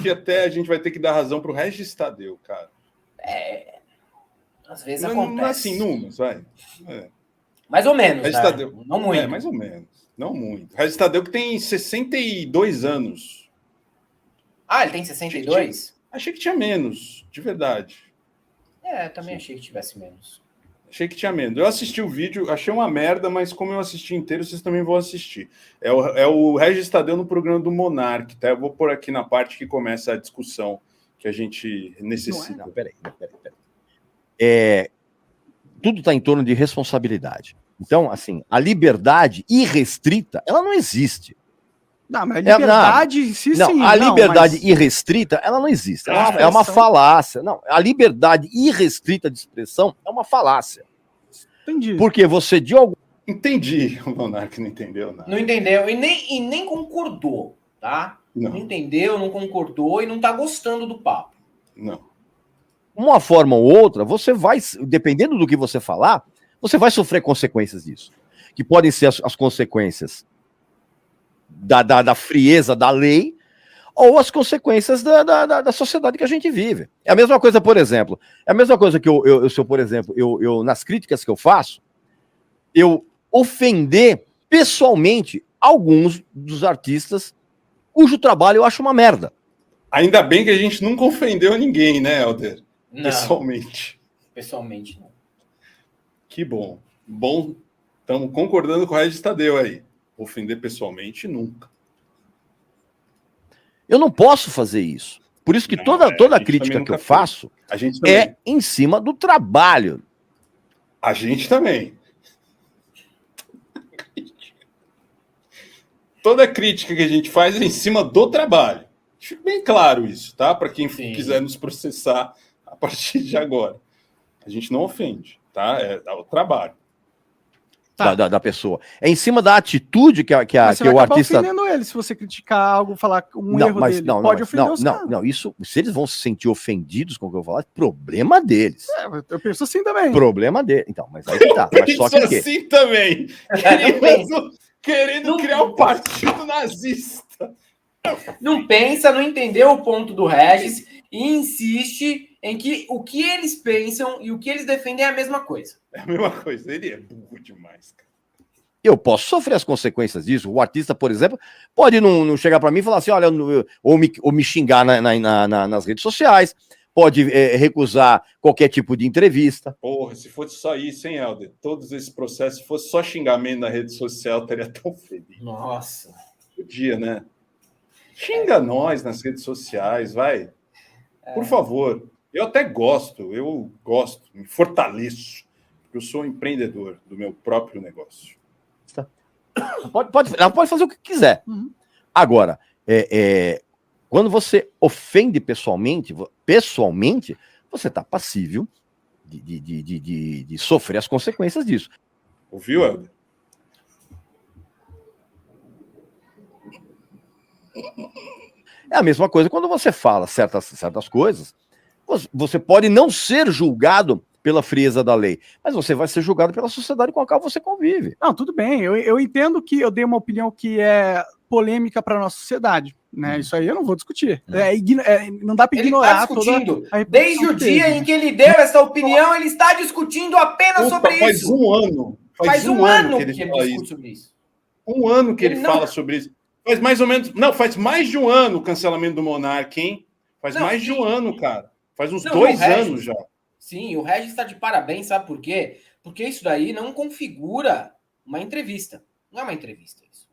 hoje até a gente vai ter que dar razão pro Regis Tadeu, cara. Às vezes acontece. Assim, números, vai. Mais ou menos, Regis Tadeu, não muito. mais ou menos. Não muito. Regis Tadeu que tem 62 anos. Ah, ele tem 62? Achei que tinha menos, de verdade. Também achei que tivesse menos. Achei que tinha menos. Eu assisti o vídeo, achei uma merda, mas como eu assisti inteiro, vocês também vão assistir. É o Regis Tadeu no programa do Monark, tá? Eu vou pôr aqui na parte que começa a discussão que a gente necessita. Não, peraí. Tudo está em torno de responsabilidade. Então, assim, a liberdade irrestrita, ela não existe. Não, mas a liberdade em si, sim. A liberdade irrestrita, ela não existe. É uma falácia. Não, a liberdade irrestrita de expressão é uma falácia. Entendi. Porque você, de algum... Entendi. O Monark não entendeu nada. Não entendeu e nem concordou, tá? Não entendeu, não concordou e não tá gostando do papo. Não. Uma forma ou outra, você vai, dependendo do que você falar, você vai sofrer consequências disso. Que podem ser as consequências da frieza da lei ou as consequências da sociedade que a gente vive. É a mesma coisa, por exemplo, que eu por exemplo, nas críticas que eu faço, eu ofender pessoalmente alguns dos artistas cujo trabalho eu acho uma merda. Ainda bem que a gente nunca ofendeu ninguém, né, Helder? Não. Pessoalmente, não. Que bom. Bom, estamos concordando com o Regis Tadeu aí. Ofender pessoalmente, nunca. Eu não posso fazer isso. Por isso que toda a crítica que eu faço é em cima do trabalho. A gente também. Toda crítica que a gente faz é em cima do trabalho. Fica bem claro isso, tá? Para quem quiser nos processar a partir de agora. A gente não ofende, tá? É o trabalho. Da pessoa. É em cima da atitude que o artista... ofendendo ele, se você criticar algo, falar erro dele. Pode ofender os caras. Não, isso, se eles vão se sentir ofendidos com o que eu falar, problema deles. Eu penso assim também. Problema dele. Então, mas aí que tá. Mas só que assim também. Querendo criar um partido nazista. Não pensa, não entendeu o ponto do Regis e insiste em que o que eles pensam e o que eles defendem é a mesma coisa. É a mesma coisa. Ele é burro demais, cara. Eu posso sofrer as consequências disso. O artista, por exemplo, pode não chegar para mim e falar assim, olha, ou me xingar nas redes sociais, pode recusar qualquer tipo de entrevista. Porra, se fosse só isso, hein, Helder? Todos esses processos, se fosse só xingamento na rede social, eu estaria tão feliz. Nossa. Podia, né? Xinga nós nas redes sociais, vai. Por favor. Eu até gosto, me fortaleço. Porque eu sou empreendedor do meu próprio negócio. Pode fazer o que quiser. Uhum. Agora, quando você ofende pessoalmente, você está passível de sofrer as consequências disso. Ouviu, Helder? É a mesma coisa quando você fala certas coisas. Você pode não ser julgado pela frieza da lei, mas você vai ser julgado pela sociedade com a qual você convive. Não, tudo bem. Eu entendo que eu dei uma opinião que é polêmica para a nossa sociedade, né? Isso aí eu não vou discutir. Não dá para ignorar toda a desde o dia em que ele deu essa opinião, ele está discutindo apenas sobre isso. Faz um ano. Faz um ano que ele discute sobre isso. Um ano que ele fala sobre isso. Faz mais ou menos... Não, faz mais de um ano o cancelamento do Monark, hein? Mais de um ano, cara. Faz uns 2 anos já. Sim, o Regis está de parabéns, sabe por quê? Porque isso daí não configura uma entrevista. Não é uma entrevista isso.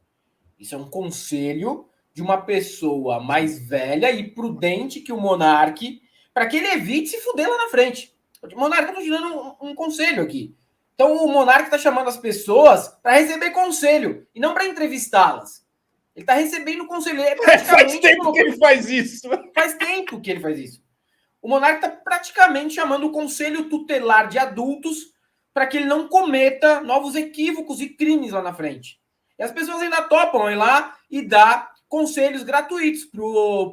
Isso é um conselho de uma pessoa mais velha e prudente que o Monark, para que ele evite se fuder lá na frente. O Monark, eu estou te dando um conselho aqui. Então o Monark está chamando as pessoas para receber conselho e não para entrevistá-las. Ele está recebendo conselho. Faz tempo que ele faz isso. Faz tempo que ele faz isso. O Monark está praticamente chamando o Conselho Tutelar de Adultos para que ele não cometa novos equívocos e crimes lá na frente. E as pessoas ainda topam ir lá e dar conselhos gratuitos pro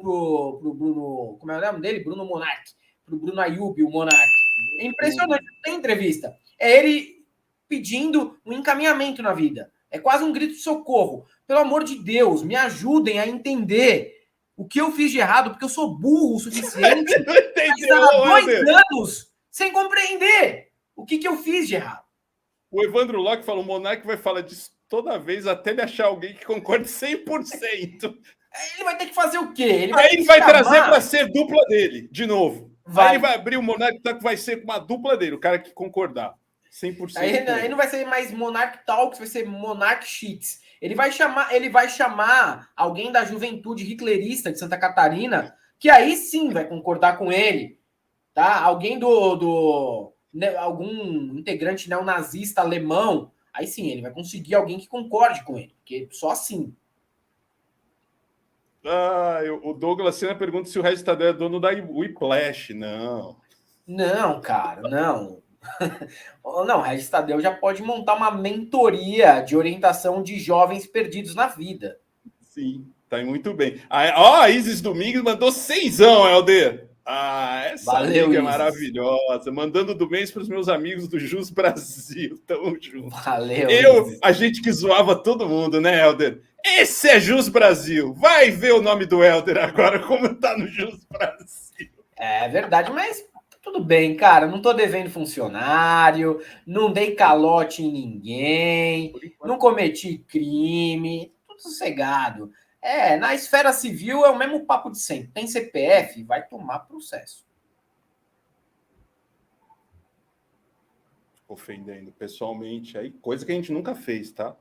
Bruno... Como é o nome dele? Bruno Monark. Pro Bruno Ayub, o Monark. É impressionante. Não tem entrevista. É ele pedindo um encaminhamento na vida. É quase um grito de socorro. Pelo amor de Deus, me ajudem a entender o que eu fiz de errado, porque eu sou burro o suficiente Não entendeu, há 2 Helder? anos sem compreender o que eu fiz de errado. O Evandro Locke falou: o Monark vai falar disso toda vez até ele achar alguém que concorde 100%. Ele vai ter que fazer o quê? Aí ele vai trazer para ser dupla dele, de novo. Vai. Aí ele vai abrir o Monark Talk, vai ser uma dupla dele, o cara que concordar. 100%. Aí não vai ser mais Monark Talks, vai ser Monark Sheets. Ele vai chamar alguém da juventude hitlerista de Santa Catarina, que aí sim vai concordar com ele. Tá? Alguém algum integrante neonazista alemão, aí sim, ele vai conseguir alguém que concorde com ele, porque só assim. O Douglas Senna pergunta se o Regis Tadeu é dono da Whiplash. Não. Não, cara, não. Não, o Regis Tadeu já pode montar uma mentoria de orientação de jovens perdidos na vida. Sim, tá muito bem. A Isis Domingos mandou 6ão, Helder. Essa Valeu, amiga é Isis. maravilhosa. Mandando do mês para os meus amigos do Jus Brasil. Tamo junto. Valeu. A gente que zoava todo mundo, né, Helder? Esse é Jus Brasil. Vai ver o nome do Helder agora, como tá no Jus Brasil. É verdade, mas tudo bem, cara. Não tô devendo funcionário, não dei calote em ninguém, não cometi crime, tudo sossegado. Na esfera civil é o mesmo papo de sempre. Tem CPF, vai tomar processo. Ofendendo pessoalmente aí, coisa que a gente nunca fez, tá?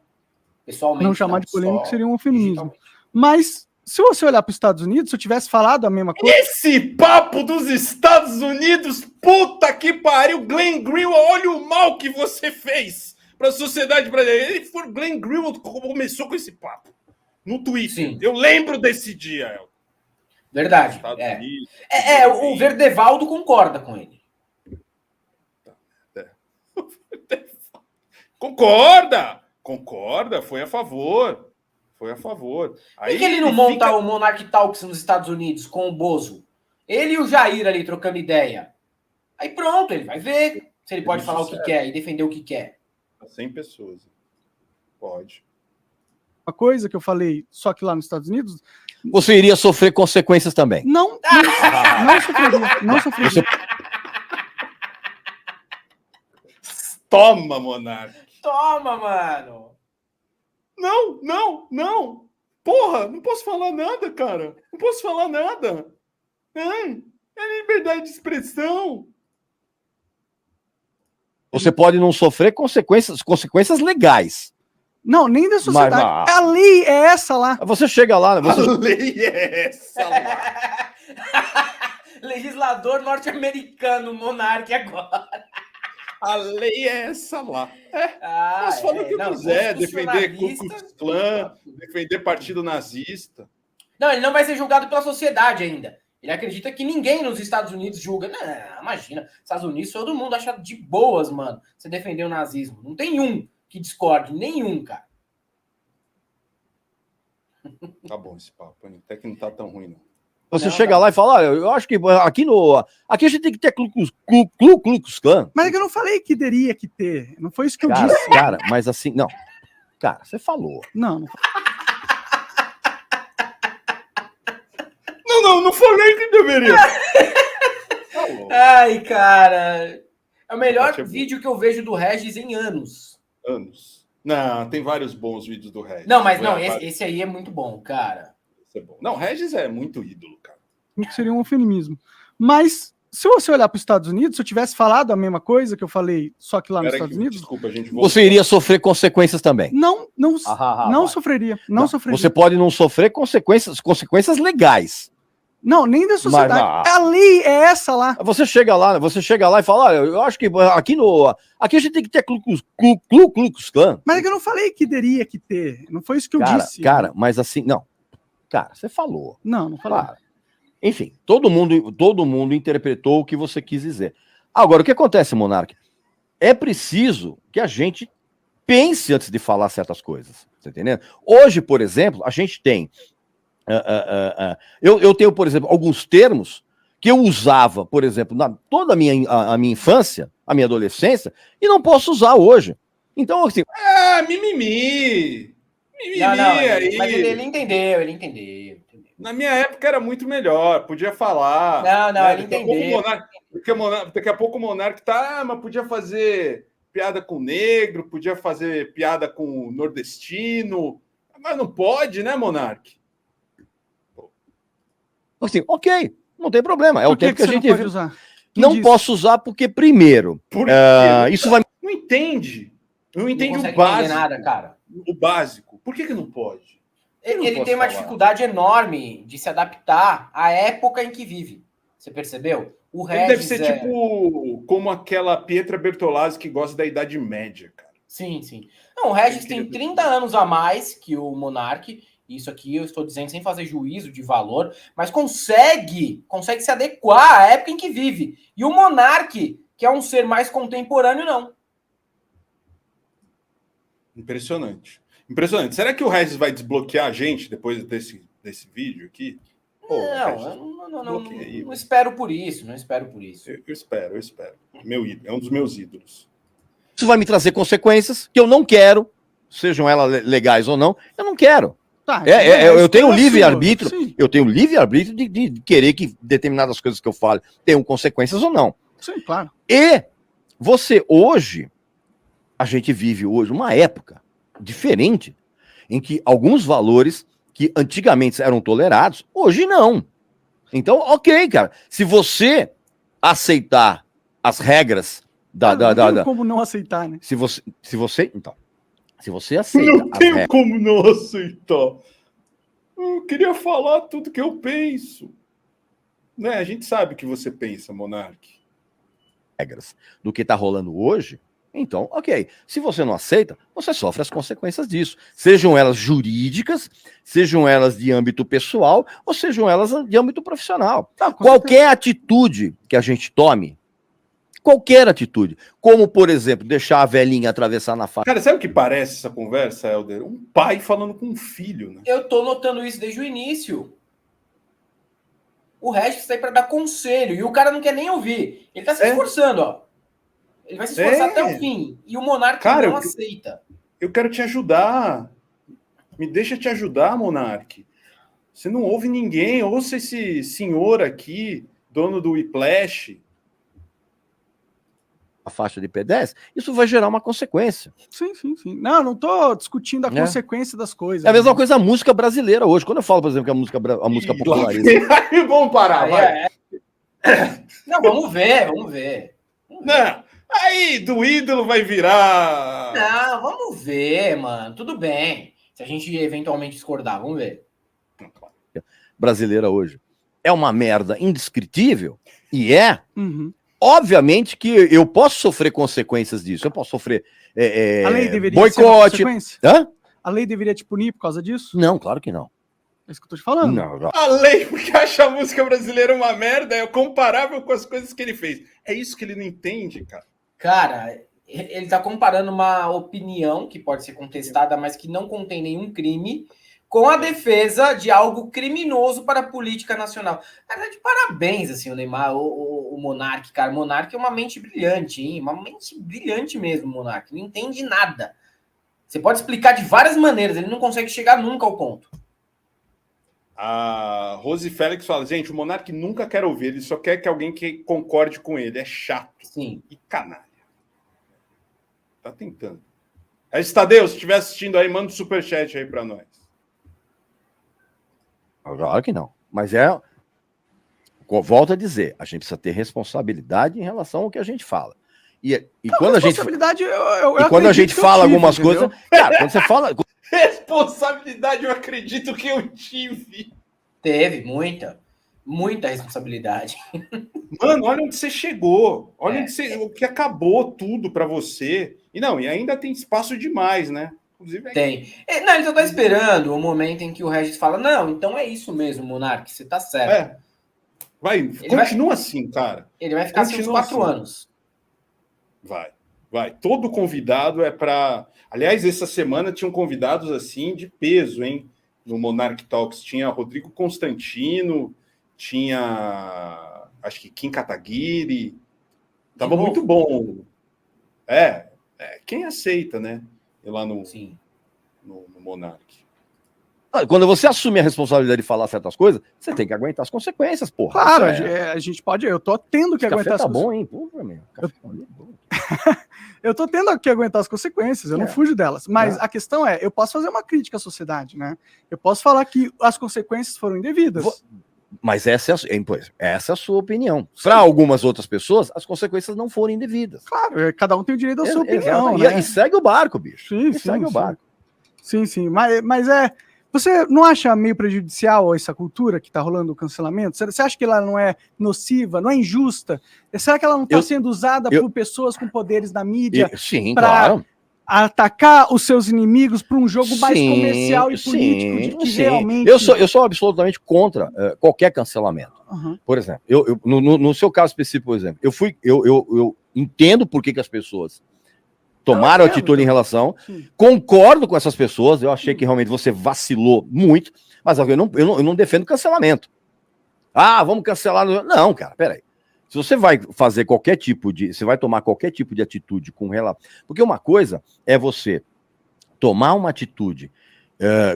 Pessoalmente, Não chamar de polêmica só seria um eufemismo. digitalmente. Mas, se você olhar para os Estados Unidos, se eu tivesse falado a mesma coisa... Esse papo dos Estados Unidos, puta que pariu, Glenn Greenwald, olha o mal que você fez para a sociedade brasileira. Ele foi Glenn Greenwald que começou com esse papo no Twitter. Sim. Eu lembro desse dia, El. Verdade. Estados Unidos, O Verdevaldo concorda com ele. Concorda, foi a favor. Por que ele não monta o Monarch Talks nos Estados Unidos com o Bozo? Ele e o Jair ali trocando ideia. Aí pronto, ele vai ver se ele pode falar o que quer e defender o que quer. 100 pessoas. Pode. Uma coisa que eu falei, só que lá nos Estados Unidos... Você iria sofrer consequências também. Não sofreria. Toma, Monark. Toma, mano. Não. Porra, não posso falar nada, cara. Não posso falar nada. É liberdade de expressão. Você pode não sofrer consequências legais. Não, nem da sociedade. Mas, a lei é essa lá. Você chega lá... A lei é essa lá. Legislador norte-americano, Monark agora. A lei é essa lá. Posso falar o que eu quiser, defender Ku Klux Klan, defender partido nazista. Não, ele não vai ser julgado pela sociedade ainda. Ele acredita que ninguém nos Estados Unidos julga. Não, imagina. Estados Unidos, todo mundo acha de boas, mano, você defender o nazismo. Não tem um que discorde, nenhum, cara. Tá bom esse papo, até que não tá tão ruim, não. Você chega lá e fala, olha, eu acho que aqui a gente tem que ter Ku Klux Klan. Mas é que eu não falei que teria que ter. Não foi isso que eu disse. Cara, mas assim, não. Cara, você falou. Não. Não falei que deveria. Ai, cara. É o melhor vídeo que eu vejo do Regis em anos. Não, tem vários bons vídeos do Regis. Não, mas esse aí é muito bom, cara. Esse é bom. Não, Regis é muito ídolo, cara. Seria um eufemismo. Mas, se você olhar para os Estados Unidos, se eu tivesse falado a mesma coisa que eu falei, só que lá nos Estados Unidos... Desculpa, a gente você iria sofrer consequências também. Não sofreria. Não sofreria. Você pode não sofrer consequências legais. Não, nem da sociedade. A lei é essa lá. Você chega lá e fala, olha, eu acho que aqui a gente tem que ter Ku Klux Klan. Mas é que eu não falei que teria que ter. Não foi isso que eu disse. Cara, mas assim, não. Cara, você falou. Não falei. Claro. Enfim, todo mundo interpretou o que você quis dizer. Agora, o que acontece, Monark? É preciso que a gente pense antes de falar certas coisas. Tá entendendo? Hoje, por exemplo, a gente tem... eu tenho, por exemplo, alguns termos que eu usava, por exemplo, toda a minha infância, a minha adolescência, e não posso usar hoje. Então, assim... Mimimi, mas ele entendeu. Na minha época era muito melhor, podia falar. Não, né? ele entendeu. Daqui a pouco o Monark tá, mas podia fazer piada com negro, podia fazer piada com nordestino, mas não pode, né, Monark? Assim, ok, não tem problema. É o Por que tempo que a você gente não pode usar? Quem não disse? posso usar porque, primeiro, Por quê? isso vai. Não entende. Não Não entende consegue o básico. entender nada, cara. O básico. Por que não pode? Eu não Ele posso tem uma falar. dificuldade enorme de se adaptar à época em que vive. Você percebeu? O Ele deve Regis ser tipo como aquela Pietra Bertolazzi que gosta da Idade Média, cara. Sim, sim. Não, o Regis Eu tem queria 30 anos a mais que o Monark. Isso aqui eu estou dizendo sem fazer juízo de valor, mas consegue se adequar à época em que vive. E o Monark, que é um ser mais contemporâneo, não. Impressionante. Impressionante. Será que o Regis vai desbloquear a gente depois desse vídeo aqui? Pô, Regis, Não espero por isso, não espero por isso. Eu espero. Meu ídolo, é um dos meus ídolos. Isso vai me trazer consequências que eu não quero, sejam elas legais ou não, eu não quero. Tá, Eu tenho escolha livre-arbítrio, sua. Sim, eu tenho livre-arbítrio de querer que determinadas coisas que eu falo tenham consequências ou não. sim, claro. E você hoje, a gente vive hoje uma época diferente em que alguns valores que antigamente eram tolerados, hoje não. Então, ok, cara. Se você aceitar as regras Não tem como não aceitar, né? se você aceita Não as tenho regras, como não aceitar. Eu queria falar tudo que eu penso. Né? A gente sabe o que você pensa, Monark. do que está rolando hoje, então, ok. Se você não aceita, você sofre as consequências disso. Sejam elas jurídicas, sejam elas de âmbito pessoal, ou sejam elas de âmbito profissional. Tá, com Qualquer atitude que a gente tome, qualquer atitude, como, por exemplo, deixar a velhinha atravessar na faixa. Cara, sabe o que parece essa conversa, Helder? Um pai falando com um filho, né? Eu tô notando isso desde o início. O Regis está aí para dar conselho e o cara não quer nem ouvir. Ele tá se esforçando, ó. Ele vai se esforçar até o fim. E o Monark Cara, não aceita. Eu quero te ajudar. Me deixa te ajudar, Monark. Você não ouve ninguém. Ouça esse senhor aqui, dono do Whiplash. A faixa de pedestre, isso vai gerar uma consequência. Sim. Não tô discutindo a consequência das coisas. É a mesma coisa a música brasileira hoje. Quando eu falo, por exemplo, que a música popularista. Vamos parar, vai. Não, vamos ver. Não, aí do ídolo vai virar. Não, vamos ver, mano. Tudo bem. Se a gente eventualmente discordar, vamos ver. Brasileira hoje. É uma merda indescritível. E é. Uhum. Obviamente que eu posso sofrer consequências disso. Eu posso sofrer A lei deveria boicote. ser uma consequência? Hã? A lei deveria te punir por causa disso? Não, claro que não. É isso que eu tô te falando. Não. A lei, porque acha a música brasileira uma merda, é comparável com as coisas que ele fez. É isso que ele não entende, cara. Cara, ele tá comparando uma opinião que pode ser contestada, mas que não contém nenhum crime, com a defesa de algo criminoso para a política nacional. Na verdade, parabéns, assim, o Neymar, o Monark, cara. O Monark é uma mente brilhante, hein? Uma mente brilhante mesmo, o Monark. Não entende nada. Você pode explicar de várias maneiras, ele não consegue chegar nunca ao ponto. A Rose Félix fala, gente, o Monark nunca quer ouvir, ele só quer que alguém que concorde com ele. É chato. Sim. E canalha. Tá tentando. Tadeu, se estiver assistindo aí, manda um superchat aí pra nós. Claro que não. Mas volto a dizer, a gente precisa ter responsabilidade em relação ao que a gente fala. E quando a gente quando a gente fala algumas coisas, cara, quando você fala responsabilidade, eu acredito que eu tive. Teve muita responsabilidade. Mano, olha onde você chegou. Olha o que acabou tudo para você. E ainda tem espaço demais, né? Inclusive tem. Não, ele só tá esperando o momento em que o Regis fala, não, então é isso mesmo, Monark, você tá certo. Continua assim, cara. Ele vai ficar assim uns 4 anos. Vai. Todo convidado é para... Aliás, essa semana tinham convidados assim de peso, hein? No Monark Talks tinha Rodrigo Constantino, tinha acho que Kim Kataguiri. Tava muito bom. Quem aceita, né? Ir lá no Monark. Quando você assume a responsabilidade de falar certas coisas, você tem que aguentar as consequências, porra. Claro, Isso a gente pode. Eu tô tendo que Esse aguentar café as tá bom, hein? Porra, meu. Café ali é bom. Eu tô tendo que aguentar as consequências, eu não fujo delas. Mas Não. a questão é, eu posso fazer uma crítica à sociedade, né? Eu posso falar que as consequências foram indevidas. Mas essa é a sua opinião. Para algumas outras pessoas, as consequências não foram indevidas. Claro, cada um tem o direito da sua opinião, Exato. né? E segue o barco, bicho. Sim, E segue o barco. Sim. Mas você não acha meio prejudicial essa cultura que tá rolando o cancelamento? Você acha que ela não é nociva, não é injusta? Será que ela não está sendo usada por pessoas com poderes na mídia Sim, para claro. atacar os seus inimigos para um jogo mais comercial e político de que realmente... Eu sou absolutamente contra qualquer cancelamento. Uhum. Por exemplo, no seu caso específico, por exemplo, eu entendo por que as pessoas tomaram atitude em relação, concordo com essas pessoas, eu achei que realmente você vacilou muito, mas eu não defendo cancelamento. Ah, vamos cancelar. Não, cara, peraí. Se você vai fazer qualquer tipo de... Você vai tomar qualquer tipo de atitude com relação... Porque uma coisa é você tomar uma atitude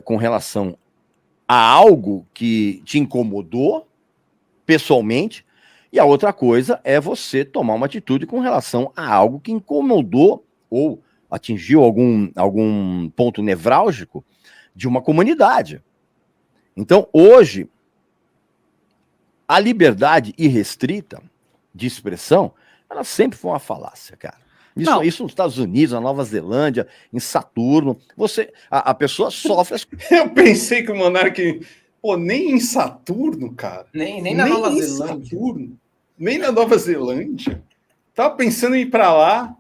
com relação a algo que te incomodou pessoalmente, e a outra coisa é você tomar uma atitude com relação a algo que incomodou ou atingiu algum ponto nevrálgico de uma comunidade. Então, hoje, a liberdade irrestrita de expressão, ela sempre foi uma falácia, cara. Isso nos Estados Unidos, na Nova Zelândia, em Saturno, a pessoa sofre... Eu pensei que o Monark... Pô, nem em Saturno, cara. Nem na Nova Zelândia. Saturno, nem na Nova Zelândia. Tava pensando em ir pra lá.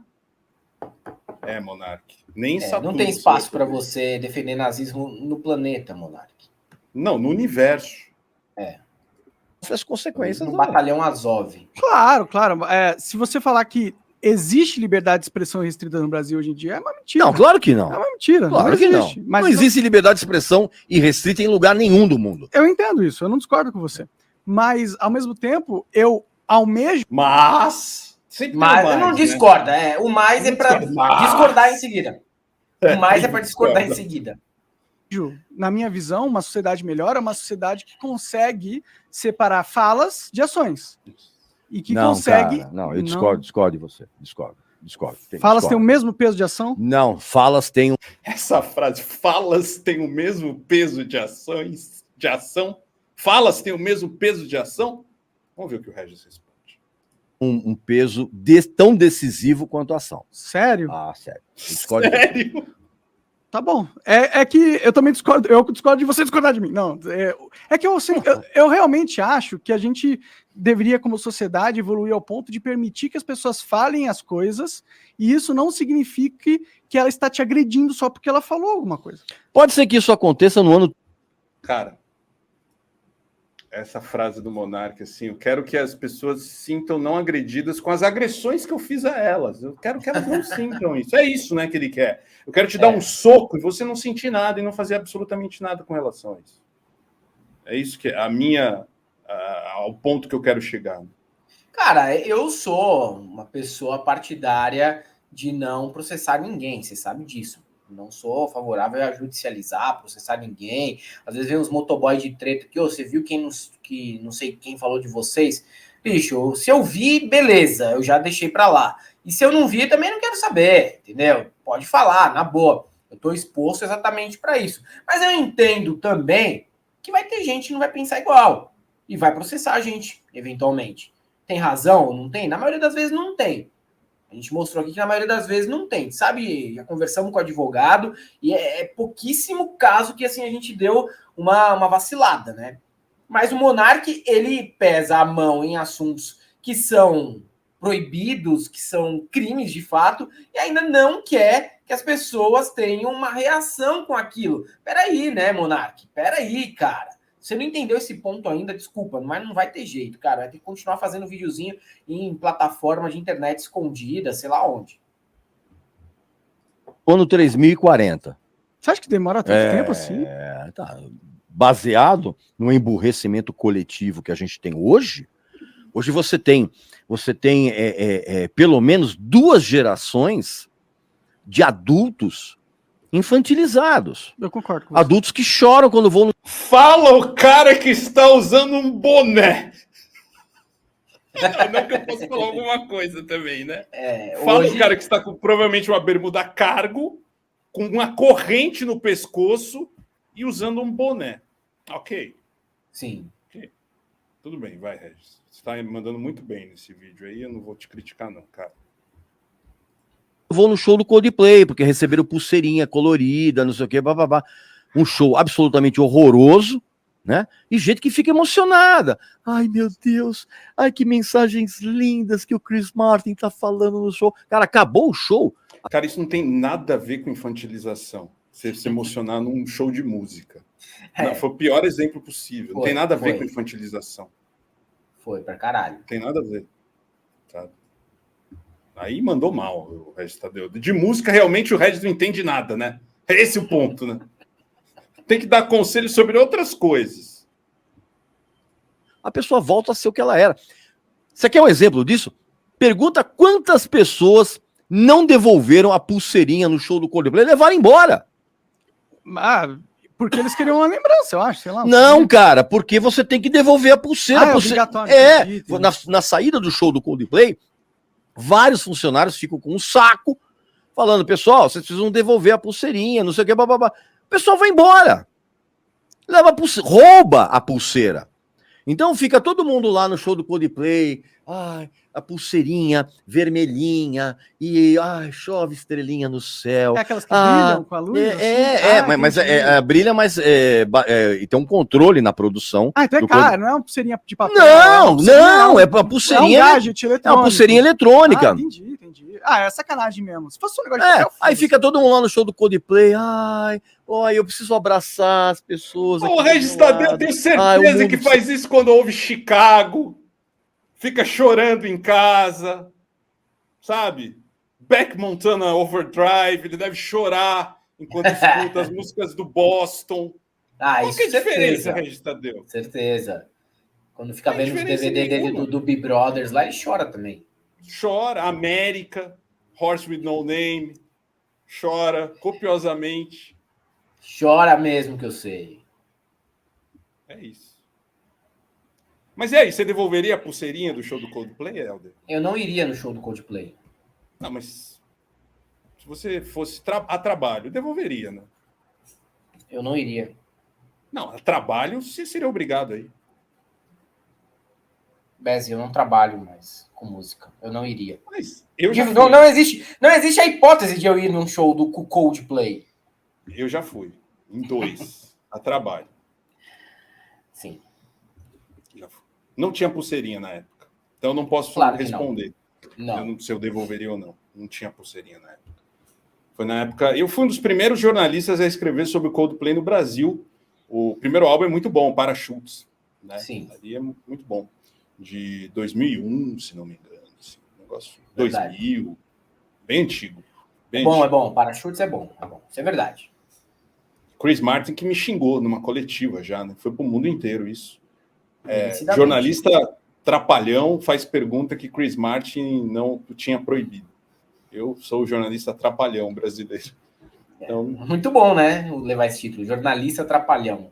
Monark. Nem em Saturno. Não tem espaço para você defender nazismo no planeta, Monark. Não, no universo. As consequências. No batalhão Azov. Claro. Se você falar que existe liberdade de expressão restrita no Brasil hoje em dia, é uma mentira. Não, claro que não. É uma mentira. Claro não que não. Mas não existe liberdade de expressão irrestrita em lugar nenhum do mundo. Eu entendo isso, eu não discordo com você. Mas, ao mesmo tempo, eu almejo... Mas eu não discordo. Né? O mais é para discordar em seguida. O mais é para discordar em seguida. Na minha visão, uma sociedade melhor é uma sociedade que consegue separar falas de ações. E que consegue... Cara, não, eu discordo de você. Discordo. Falas têm o mesmo peso de ação? Não, falas têm Essa frase, falas têm o mesmo peso de ação? Falas têm o mesmo peso de ação? Vamos ver o que o Regis responde. Um peso tão decisivo quanto a ação. Sério? Ah, sério. Sério? Tá bom. É que eu também discordo. Eu discordo de você discordar de mim. Não, é que eu realmente acho que a gente deveria, como sociedade, evoluir ao ponto de permitir que as pessoas falem as coisas e isso não signifique que ela está te agredindo só porque ela falou alguma coisa. Pode ser que isso aconteça no ano... Cara, essa frase do Monark, assim, eu quero que as pessoas se sintam não agredidas com as agressões que eu fiz a elas. Eu quero que elas não sintam isso. É isso, né, que ele quer. Eu quero te dar um soco e você não sentir nada e não fazer absolutamente nada com relação a isso. É isso que ao ponto que eu quero chegar. Cara, eu sou uma pessoa partidária de não processar ninguém, você sabe disso. Não sou favorável a judicializar, processar ninguém. Às vezes vem uns motoboys de treta que você viu que não sei quem falou de vocês. Bicho, se eu vi, beleza, eu já deixei pra lá. E se eu não vi, também não quero saber, entendeu? Pode falar, na boa. Eu tô exposto exatamente para isso. Mas eu entendo também que vai ter gente que não vai pensar igual. E vai processar a gente, eventualmente. Tem razão ou não tem? Na maioria das vezes não tem. A gente mostrou aqui que na maioria das vezes não tem, sabe? Já conversamos com o advogado e é pouquíssimo caso que assim a gente deu uma vacilada, né? Mas o Monark, ele pesa a mão em assuntos que são proibidos, que são crimes de fato, e ainda não quer que as pessoas tenham uma reação com aquilo. Peraí, né, Monark? Peraí, cara. Você não entendeu esse ponto ainda, desculpa, mas não vai ter jeito, cara. Vai ter que continuar fazendo videozinho em plataforma de internet escondida, sei lá onde. Ano 3040. Você acha que demora tanto tempo assim? Tá. Baseado no emburrecimento coletivo que a gente tem hoje você tem pelo menos 2 gerações de adultos infantilizados. Eu concordo com você. Adultos que choram quando vão no... Fala o cara que está usando um boné. Não que eu possa falar alguma coisa também, né? Fala Hoje... o cara que está com provavelmente uma bermuda cargo, com uma corrente no pescoço e usando um boné. Ok. Sim. Okay. Tudo bem, vai, Regis. Você está mandando muito bem nesse vídeo aí, eu não vou te criticar não, cara. Vou no show do Coldplay, porque receberam pulseirinha colorida, não sei o que, bababá. Um show absolutamente horroroso, né? E gente que fica emocionada. Ai, meu Deus. Ai, que mensagens lindas que o Chris Martin tá falando no show. Cara, acabou o show. Cara, isso não tem nada a ver com infantilização. Você se emocionar num show de música. Não, foi o pior exemplo possível. Não tem nada a ver com infantilização. Foi pra caralho. Não tem nada a ver. Sabe? Aí mandou mal o Regis Tadeu. De música, realmente, o Regis não entende nada, né? É esse o ponto, né? Tem que dar conselho sobre outras coisas. A pessoa volta a ser o que ela era. Você quer um exemplo disso? Pergunta quantas pessoas não devolveram a pulseirinha no show do Coldplay e levaram embora. Ah, porque eles queriam uma lembrança, eu acho, sei lá. Não, cara, porque você tem que devolver a pulseira. É obrigatório. Na saída do show do Coldplay, vários funcionários ficam com um saco falando, pessoal, vocês precisam devolver a pulseirinha, não sei o que, bababá. O pessoal vai embora. Leva a pulseira, rouba a pulseira. Então fica todo mundo lá no show do Coldplay, ai, a pulseirinha vermelhinha, e ai, chove estrelinha no céu. É aquelas que brilham com a luz? Mas brilha, mas tem um controle na produção. Ah, então é caro, não é uma pulseirinha de papel. Não, é uma pulseirinha. É um gadget eletrônico. É uma pulseirinha eletrônica. Ah, entendi. Ah, é sacanagem mesmo. Se fosse um negócio de papel, aí fica todo mundo lá no show do Coldplay, ai, eu preciso abraçar as pessoas. O Regis Tadeu, eu tenho certeza que faz isso quando ouve Chicago, fica chorando em casa, sabe? Back Montana Overdrive, ele deve chorar enquanto escuta as músicas do Boston. Qual que é a diferença, Regis Tadeu? Certeza. Quando fica vendo os DVD dele do Big Brothers lá, ele chora também. Chora, América, Horse with No Name, chora copiosamente. Chora mesmo, que eu sei. É isso. Mas e aí, você devolveria a pulseirinha do show do Coldplay, Helder? Eu não iria no show do Coldplay. Não, mas se você fosse a trabalho, devolveria, né? Eu não iria. Não, a trabalho você seria obrigado aí. Bezi, eu não trabalho mais com música. Eu não iria. Mas eu já fui. Não existe a hipótese de eu ir num show do Coldplay. Eu já fui. Em 2. A trabalho. Sim. Já fui. Não tinha pulseirinha na época. Então eu não posso responder. Não. Se eu devolveria ou não. Não tinha pulseirinha na época. Foi na época... Eu fui um dos primeiros jornalistas a escrever sobre o Coldplay no Brasil. O primeiro álbum é muito bom, Parachutes. Né? Sim. Ali é muito bom. De 2001, se não me engano. Assim, negócio 2000. Bem antigo. É bom. Parachutes é bom. Isso é verdade. Chris Martin que me xingou numa coletiva já, né? Foi pro mundo inteiro isso. Jornalista trapalhão faz pergunta que Chris Martin não tinha proibido. Eu sou o jornalista trapalhão brasileiro. Então... Muito bom, né? Levar esse título. Jornalista trapalhão.